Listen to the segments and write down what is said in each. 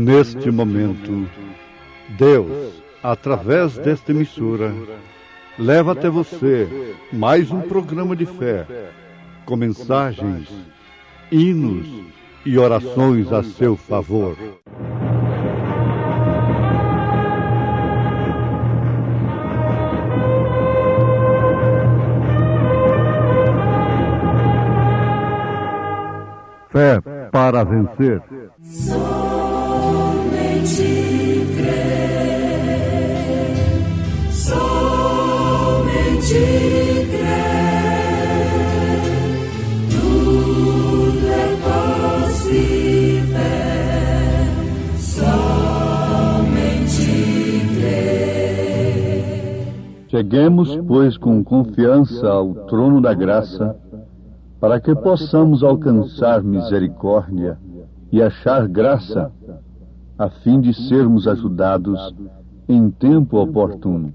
Neste momento, Deus, através desta emissora, leva até você mais um programa de fé, com mensagens, hinos e orações a seu favor. Fé para vencer. Somente crer, somente crer, tudo é possível, somente crer. Cheguemos, pois, com confiança ao trono da graça, para que possamos alcançar misericórdia e achar graça, a fim de sermos ajudados em tempo oportuno.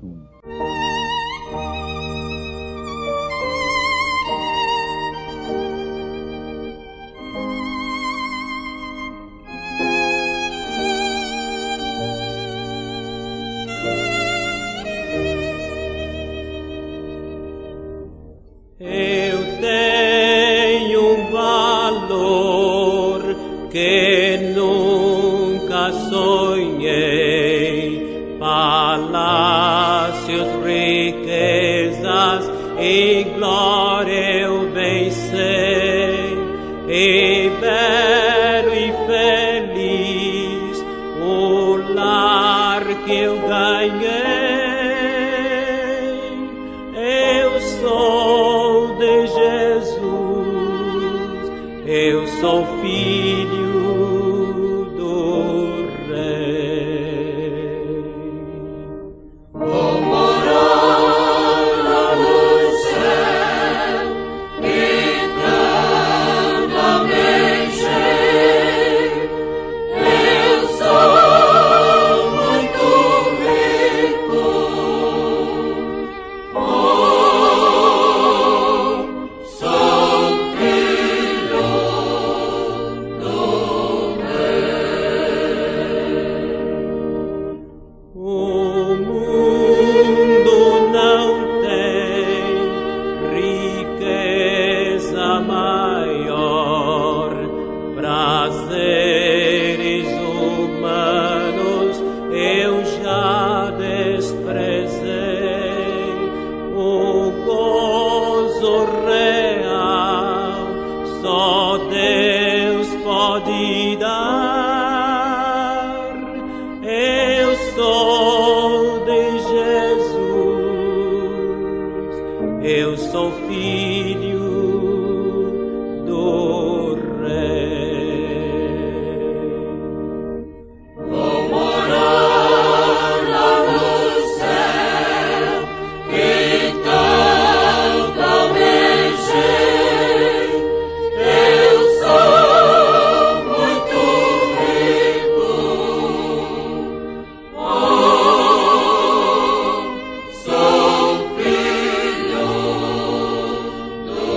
Que nunca sonhei, palácios, riquezas e glória eu bem sei, e belo e feliz o lar que eu ganhei. Eu sou de Jesus, eu sou filho do Rei. Vou morar lá no céu, eternamente. Eu sou muito rico. Sou filho do O mundo não tem riqueza maior, prazeres humanos eu já desprezei, o gozo real só Deus pode dar. Eu sou de Jesus, eu sou filho do Rei. Vou morar lá no céu, eternamente. Eu sou muito rico. Sou filho do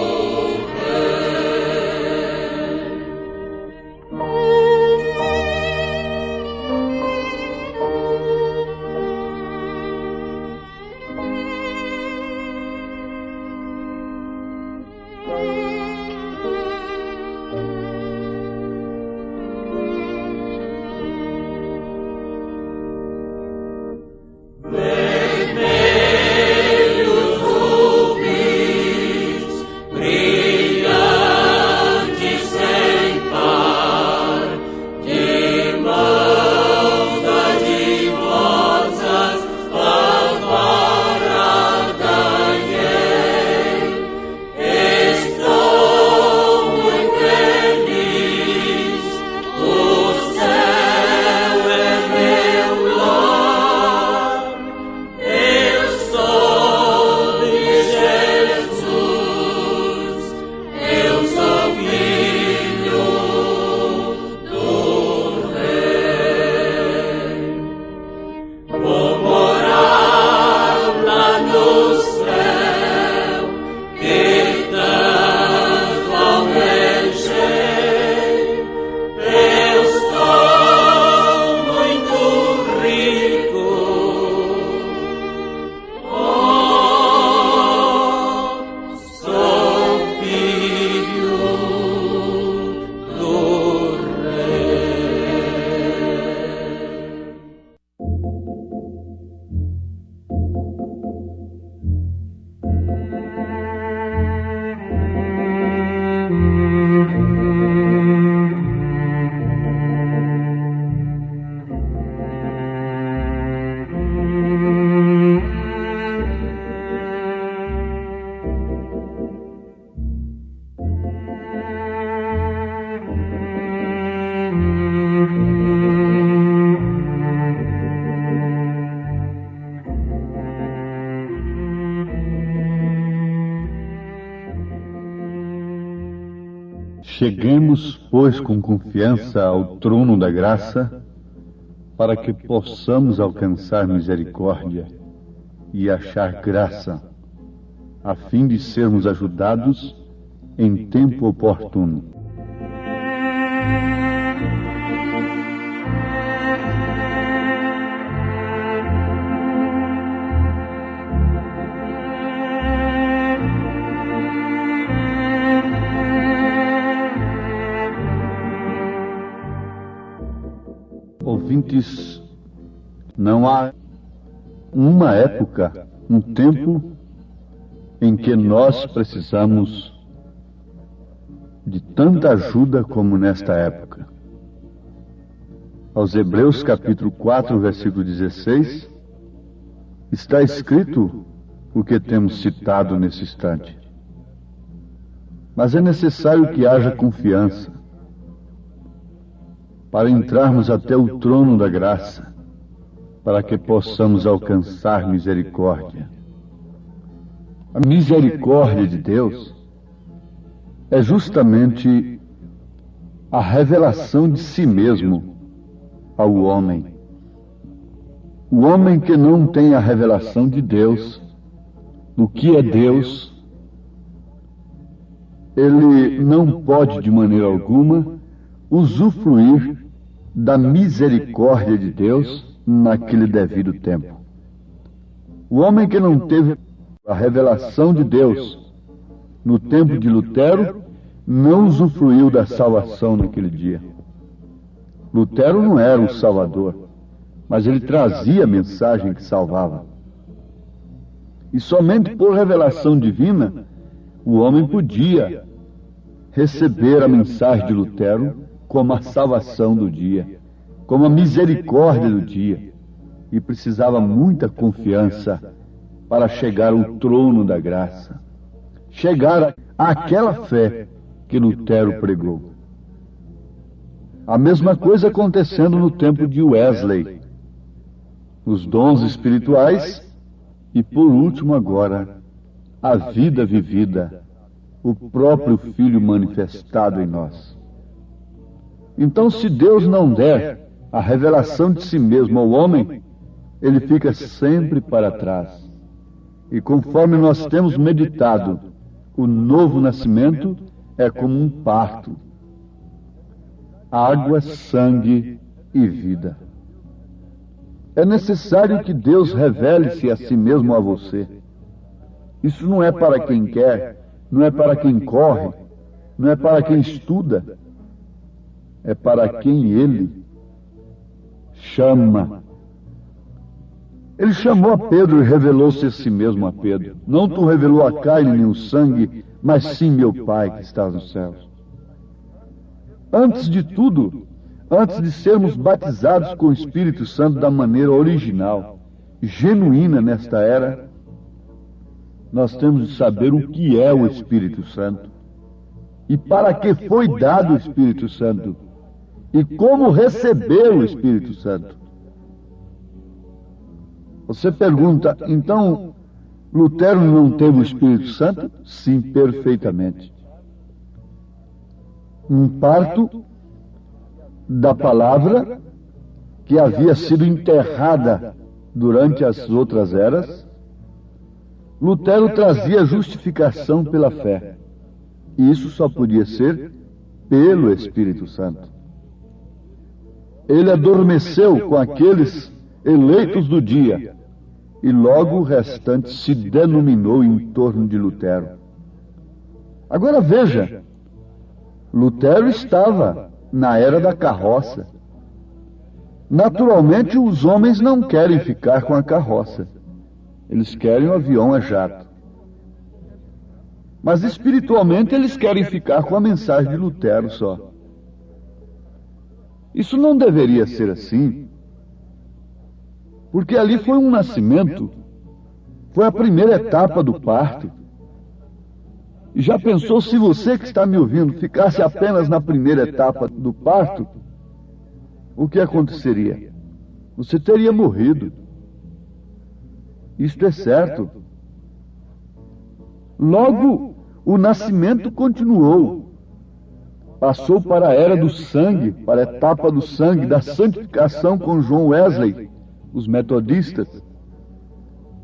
Cheguemos, pois, com confiança ao trono da graça, para que possamos alcançar misericórdia e achar graça, a fim de sermos ajudados em tempo oportuno. Ouvintes, não há uma época, um tempo em que nós precisamos de tanta ajuda como nesta época. Aos Hebreus capítulo 4, versículo 16, está escrito o que temos citado nesse instante. Mas é necessário que haja confiança para entrarmos até o trono da graça, para que possamos alcançar misericórdia. A misericórdia de Deus é justamente a revelação de si mesmo ao homem. O homem que não tem a revelação de Deus, do que é Deus, ele não pode de maneira alguma usufruir da misericórdia de Deus naquele devido tempo. O homem que não teve a revelação de Deus no tempo de Lutero não usufruiu da salvação naquele dia. Lutero não era o Salvador, mas ele trazia a mensagem que salvava. E somente por revelação divina o homem podia receber a mensagem de Lutero como a salvação do dia, como a misericórdia do dia, e precisava muita confiança para chegar ao trono da graça, chegar àquela fé que Lutero pregou. A mesma coisa acontecendo no tempo de Wesley, os dons espirituais e, por último agora, a vida vivida, o próprio Filho manifestado em nós. Então, se Deus não der a revelação de si mesmo ao homem, ele fica sempre para trás. E conforme nós temos meditado, o novo nascimento é como um parto. Água, sangue e vida. É necessário que Deus revele-se a si mesmo a você. Isso não é para quem quer, não é para quem corre, não é para quem estuda, é para quem Ele chama. Ele chamou a Pedro e revelou-se a si mesmo a Pedro. Não tu revelou a carne nem o sangue, mas sim meu Pai que está nos céus. Antes de tudo, antes de sermos batizados com o Espírito Santo da maneira original, genuína nesta era, nós temos de saber o que é o Espírito Santo e para que foi dado o Espírito Santo e como receber o Espírito Santo. Você pergunta, então, Lutero não teve o Espírito Santo? Sim, perfeitamente. Um parto da palavra que havia sido enterrada durante as outras eras, Lutero trazia justificação pela fé. E isso só podia ser pelo Espírito Santo. Ele adormeceu com aqueles eleitos do dia, e logo o restante se denominou em torno de Lutero. Agora veja, Lutero estava na era da carroça. Naturalmente, os homens não querem ficar com a carroça. Eles querem o avião a jato. Mas espiritualmente eles querem ficar com a mensagem de Lutero só. Isso não deveria ser assim, porque ali foi um nascimento, foi a primeira etapa do parto. E já pensou se você que está me ouvindo ficasse apenas na primeira etapa do parto? O que aconteceria? Você teria morrido. Isto é certo. Logo, o nascimento continuou. passou para a era do sangue, para a etapa do sangue, da santificação com John Wesley, os metodistas.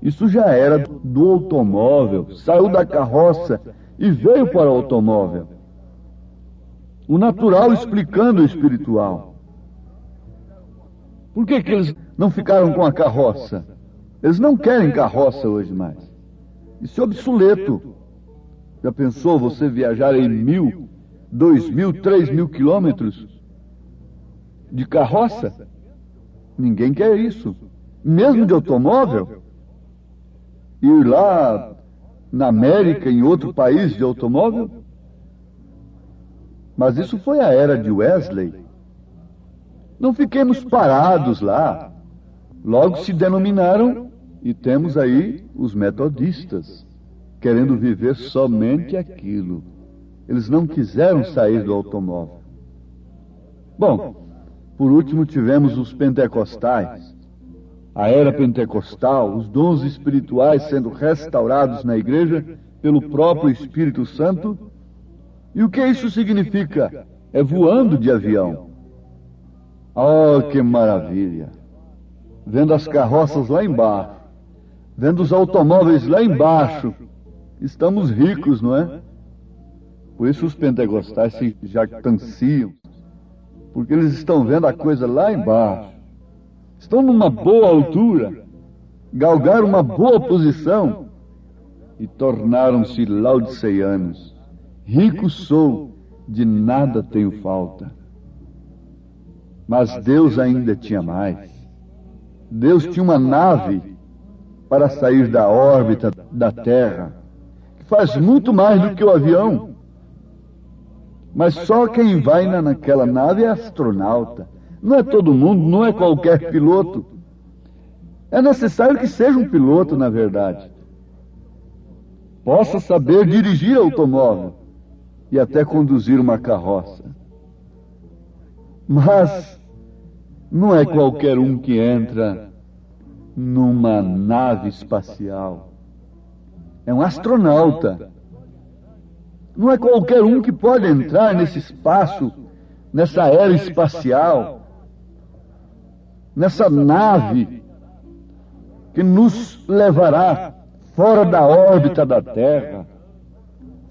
Isso já era do automóvel, saiu da carroça e veio para o automóvel. O natural explicando o espiritual. Por que eles não ficaram com a carroça? Eles não querem carroça hoje mais. Isso é obsoleto. Já pensou você viajar em 1.000, 2.000, 3.000 quilômetros de carroça? Ninguém quer isso. Mesmo de automóvel. Ir lá na América, em outro país de automóvel. Mas isso foi a era de Wesley. Não fiquemos parados lá. Logo se denominaram, e temos aí os metodistas, querendo viver somente aquilo. Eles não quiseram sair do automóvel. Bom, por último tivemos os pentecostais. A era pentecostal, os dons espirituais sendo restaurados na igreja pelo próprio Espírito Santo. E o que isso significa? É voando de avião. Oh, que maravilha! Vendo as carroças lá embaixo, vendo os automóveis lá embaixo. Estamos ricos, não é? Por isso os pentecostais se jactanciam, porque eles estão vendo a coisa lá embaixo. Estão numa boa altura, galgaram uma boa posição e tornaram-se laodiceianos. Rico sou, de nada tenho falta. Mas Deus ainda tinha mais. Deus tinha uma nave para sair da órbita da Terra, que faz muito mais do que o avião. Mas só quem vai naquela nave é astronauta. Não é todo mundo, não é qualquer piloto. É necessário que seja um piloto, na verdade. Possa saber dirigir automóvel e até conduzir uma carroça. Mas não é qualquer um que entra numa nave espacial. É um astronauta. Não é qualquer um que pode entrar nesse espaço, nessa era espacial, nessa nave que nos levará fora da órbita da Terra,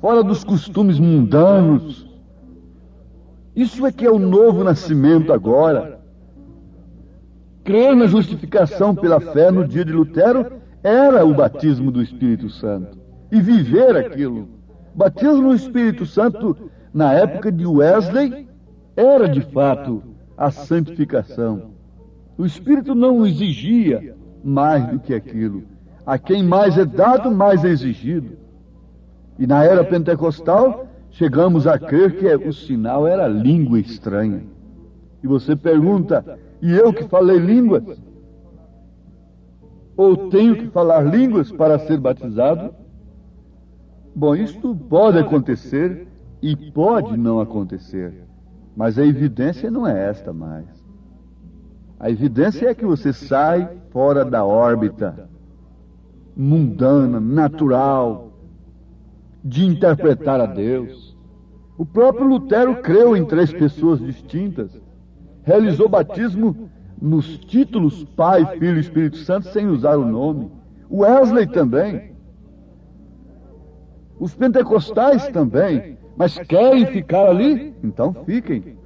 fora dos costumes mundanos. Isso é que é o novo nascimento agora. Crer na justificação pela fé no dia de Lutero era o batismo do Espírito Santo. E viver aquilo. Batismo no Espírito Santo, na época de Wesley, era de fato a santificação. O Espírito não exigia mais do que aquilo. A quem mais é dado, mais é exigido. E na era pentecostal, chegamos a crer que o sinal era língua estranha. E você pergunta, e eu que falei línguas? Ou tenho que falar línguas para ser batizado? Bom, isto pode acontecer e pode não acontecer. Mas a evidência não é esta mais. A evidência é que você sai fora da órbita mundana, natural, de interpretar a Deus. O próprio Lutero creu em 3 pessoas distintas. Realizou batismo nos títulos Pai, Filho e Espírito Santo sem usar o nome. Wesley também. Os pentecostais também. Mas querem ficar ali? Então fiquem.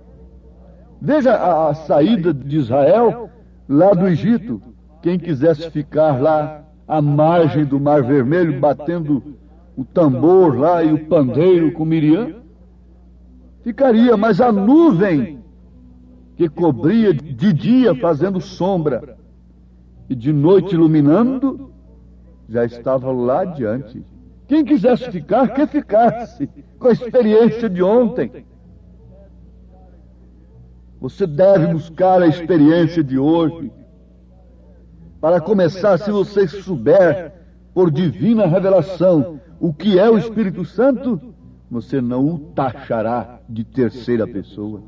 Veja a saída de Israel lá do Egito. Quem quisesse ficar lá à margem do Mar Vermelho, batendo o tambor lá e o pandeiro com Miriam, ficaria, mas a nuvem que cobria de dia fazendo sombra e de noite iluminando, já estava lá adiante. Quem quisesse ficar, que ficasse, com a experiência de ontem. Você deve buscar a experiência de hoje. Para começar, se você souber, por divina revelação, o que é o Espírito Santo, você não o taxará de terceira pessoa.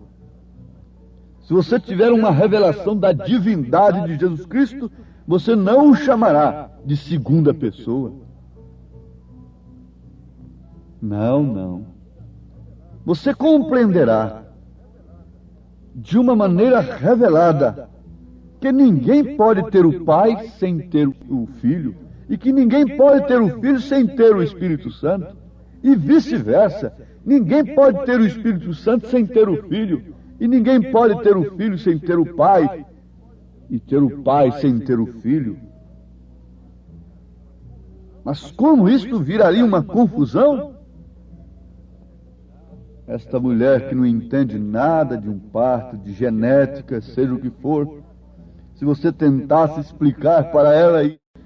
Se você tiver uma revelação da divindade de Jesus Cristo, você não o chamará de segunda pessoa. Não, não. você compreenderá de uma maneira revelada que ninguém pode ter o Pai sem ter o Filho, e que ninguém pode ter o Filho sem ter o Espírito Santo, e vice-versa. Ninguém pode ter o Espírito Santo sem ter o Filho, e ninguém pode ter o Filho sem ter o Pai, e ter o Pai sem ter o Filho. Mas como isto viraria uma confusão? Esta mulher que não entende nada de um parto, de genética, seja o que for, se você tentasse explicar para ela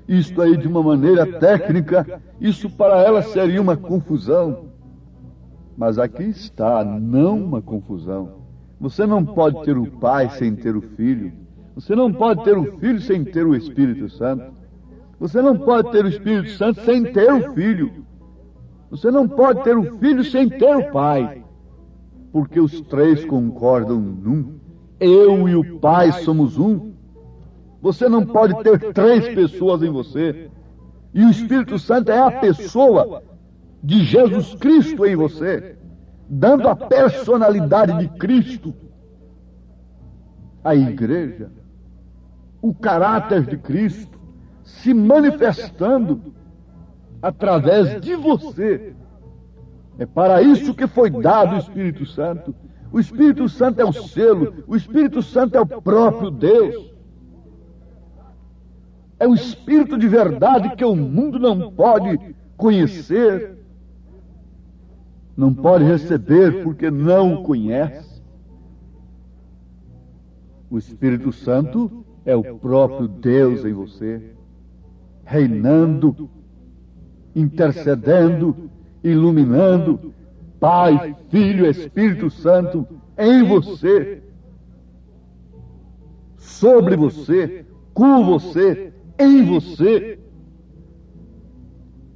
isto aí de uma maneira técnica, isso para ela seria uma confusão. Mas aqui está, não uma confusão. Você não pode ter o Pai sem ter o Filho. Você não pode ter o Filho sem ter o Espírito Santo. Você não pode ter o Espírito Santo sem ter o Filho. Você não pode ter o Filho sem ter o Pai. Porque os três concordam num. Eu e o Pai somos um. Você não pode ter três pessoas em você. E o Espírito Santo é a pessoa de Jesus Cristo em você, dando a personalidade de Cristo à igreja, o caráter de Cristo se manifestando através de você. É para isso que foi dado o Espírito Santo. O Espírito Santo é o selo, o Espírito Santo é o próprio Deus. É o Espírito de verdade que o mundo não pode conhecer, não pode receber porque não o conhece. O Espírito Santo é o próprio Deus em você, reinando, intercedendo, iluminando, Pai, Filho, Espírito Santo em você, sobre você, com você, em você.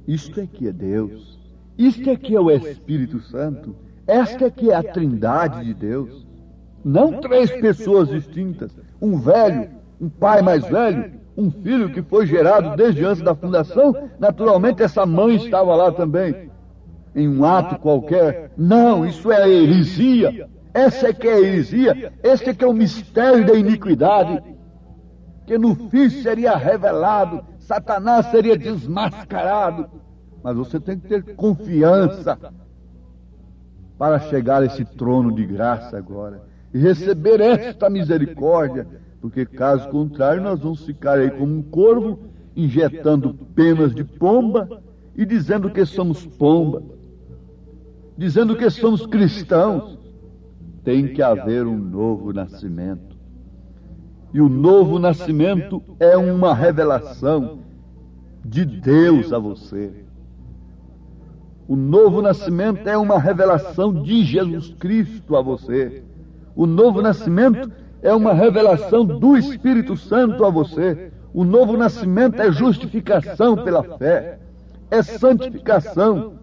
Isto é que é Deus. Isto é que é o Espírito Santo. Esta é que é a Trindade de Deus. Não três pessoas distintas. Um velho, um pai mais velho, um filho que foi gerado desde antes da fundação. Naturalmente essa mãe estava lá também, em um ato qualquer. Não, isso é a heresia. Essa é que é a heresia. Esse é que é o mistério da iniquidade, que no fim seria revelado, Satanás seria desmascarado. Mas você tem que ter confiança para chegar a esse trono de graça agora e receber esta misericórdia, porque caso contrário nós vamos ficar aí como um corvo, injetando penas de pomba e dizendo que somos pomba, dizendo que somos cristãos. Tem que haver um novo nascimento. E o novo nascimento é uma revelação de Deus a você. O novo nascimento é uma revelação de Jesus Cristo a você. O novo nascimento é uma revelação do Espírito Santo a você. O novo nascimento é justificação pela fé, é santificação,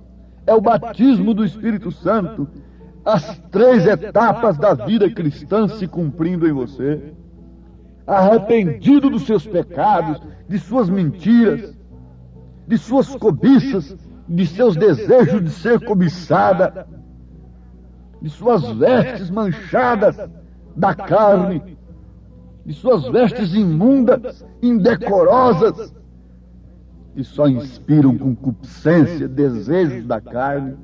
é o batismo do Espírito Santo. As três etapas da vida cristã se cumprindo em você. Arrependido dos seus pecados, de suas mentiras, de suas cobiças, de seus desejos de ser cobiçada, de suas vestes manchadas da carne, de suas vestes imundas, indecorosas, que só inspiram concupiscência, desejos da carne.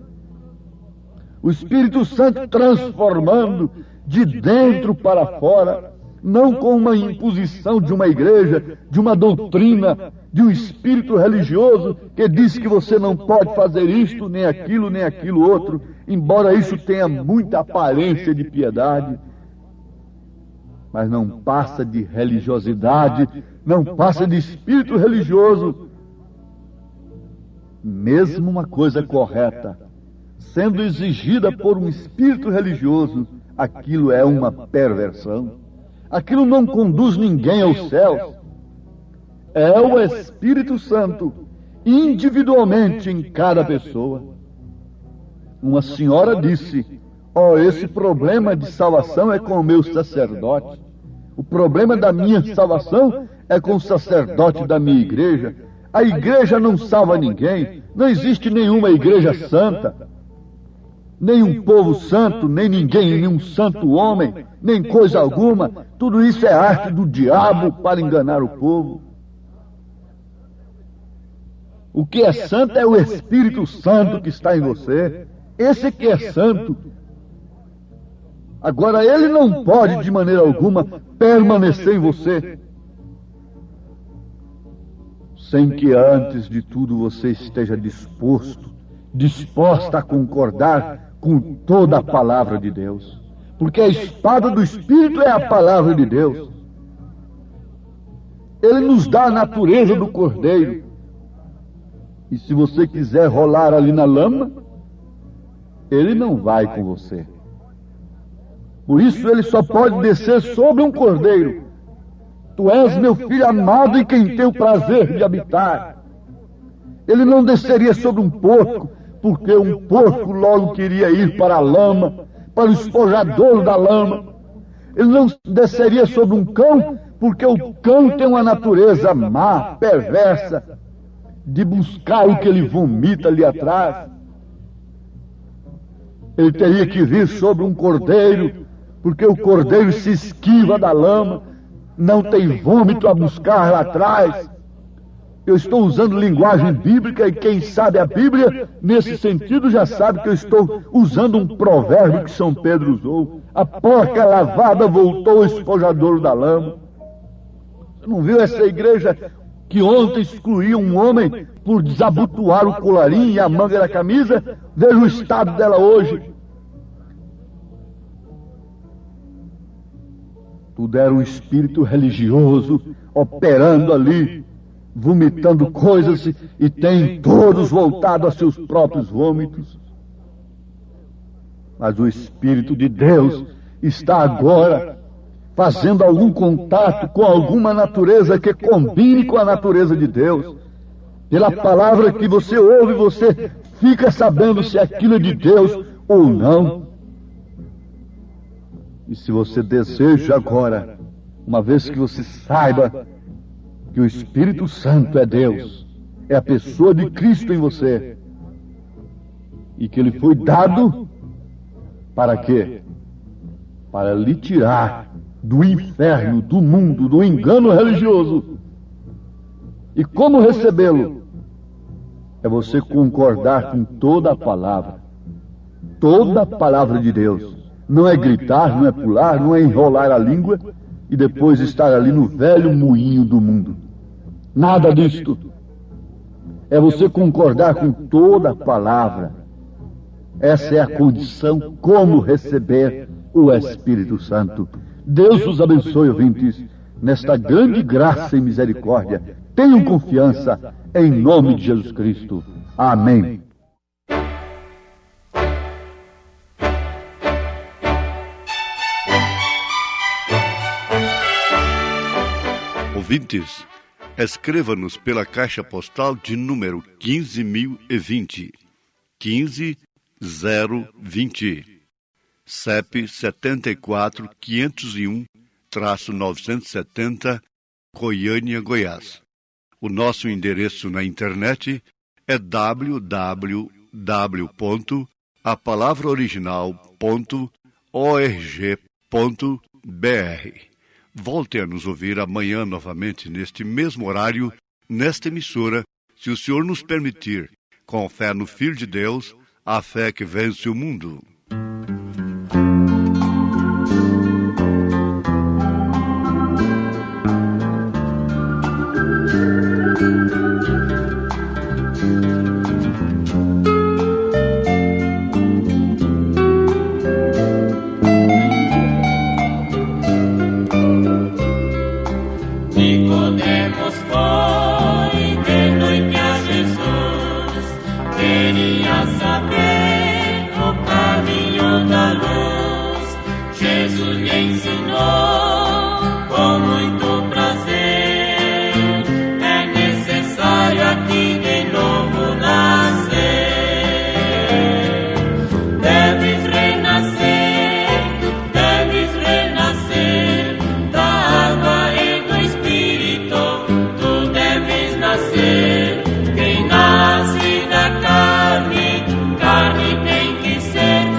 O Espírito Santo transformando de dentro para fora, não com uma imposição de uma igreja, de uma doutrina, de um espírito religioso que diz que você não pode fazer isto, nem aquilo outro, embora isso tenha muita aparência de piedade, mas não passa de religiosidade, não passa de espírito religioso. Mesmo uma coisa correta, sendo exigida por um espírito religioso, aquilo é uma perversão. Aquilo não conduz ninguém aos céus. É o Espírito Santo, individualmente em cada pessoa. Uma senhora disse: esse problema de salvação é com o meu sacerdote. O problema da minha salvação é com o sacerdote da minha igreja. A igreja não salva ninguém. Não existe nenhuma igreja santa. nem um povo santo, nem ninguém, nenhum santo homem, nem coisa alguma. Tudo isso é arte do diabo para enganar o povo. O que é santo é o Espírito Santo que está em você. Esse que é santo. Agora, ele não pode, de maneira alguma, permanecer em você sem que antes de tudo você esteja disposta a concordar com toda a palavra de Deus. Porque a espada do Espírito é a palavra de Deus. Ele nos dá a natureza do cordeiro. E se você quiser rolar ali na lama, ele não vai com você. Por isso ele só pode descer sobre um cordeiro. Tu és meu filho amado em quem tenho o prazer de habitar. Ele não desceria sobre um porco, porque um porco logo queria ir para a lama, para o espojador da lama. Ele não desceria sobre um cão, porque o cão tem uma natureza má, perversa, de buscar o que ele vomita ali atrás. Ele teria que vir sobre um cordeiro, porque o cordeiro se esquiva da lama, não tem vômito a buscar lá atrás. Eu estou usando linguagem bíblica e quem sabe a Bíblia, nesse sentido, já sabe que eu estou usando um provérbio que São Pedro usou. A porca lavada voltou ao espojador da lama. Você não viu essa igreja que ontem excluía um homem por desabotoar o colarinho e a manga da camisa? Veja o estado dela hoje. Tudo era um espírito religioso operando ali, vomitando coisas, e tem todos voltado a seus próprios vômitos. Mas o Espírito de Deus está agora fazendo algum contato com alguma natureza que combine com a natureza de Deus. Pela palavra que você ouve, você fica sabendo se aquilo é de Deus ou não. E se você deseja agora, uma vez que você saiba que o Espírito Santo é Deus, é a pessoa de Cristo em você, e que ele foi dado para quê? Para lhe tirar do inferno, do mundo, do engano religioso. E como recebê-lo? É você concordar com toda a palavra de Deus. Não é gritar, não é pular, não é enrolar a língua e depois estar ali no velho moinho do mundo. Nada disto. É você concordar com toda a palavra. Essa é a condição como receber o Espírito Santo. Deus os abençoe, ouvintes, nesta grande graça e misericórdia. Tenham confiança em nome de Jesus Cristo. Amém. Ouvintes, escreva-nos pela caixa postal de número 15.020, 15020, CEP 74.501-970, Goiânia, Goiás. O nosso endereço na internet é www.apalavraoriginal.org.br. Volte a nos ouvir amanhã novamente neste mesmo horário, nesta emissora, se o Senhor nos permitir, com fé no Filho de Deus, a fé que vence o mundo. Nicodemos foi de noite a Jesus, queria saber o caminho da luz. Jesus lhe ensinou com muito prazer: é necessário aqui de novo nascer. Deves renascer da água e do Espírito. Tu deves nascer. Quem nasce da carne, carne tem que ser.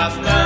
basta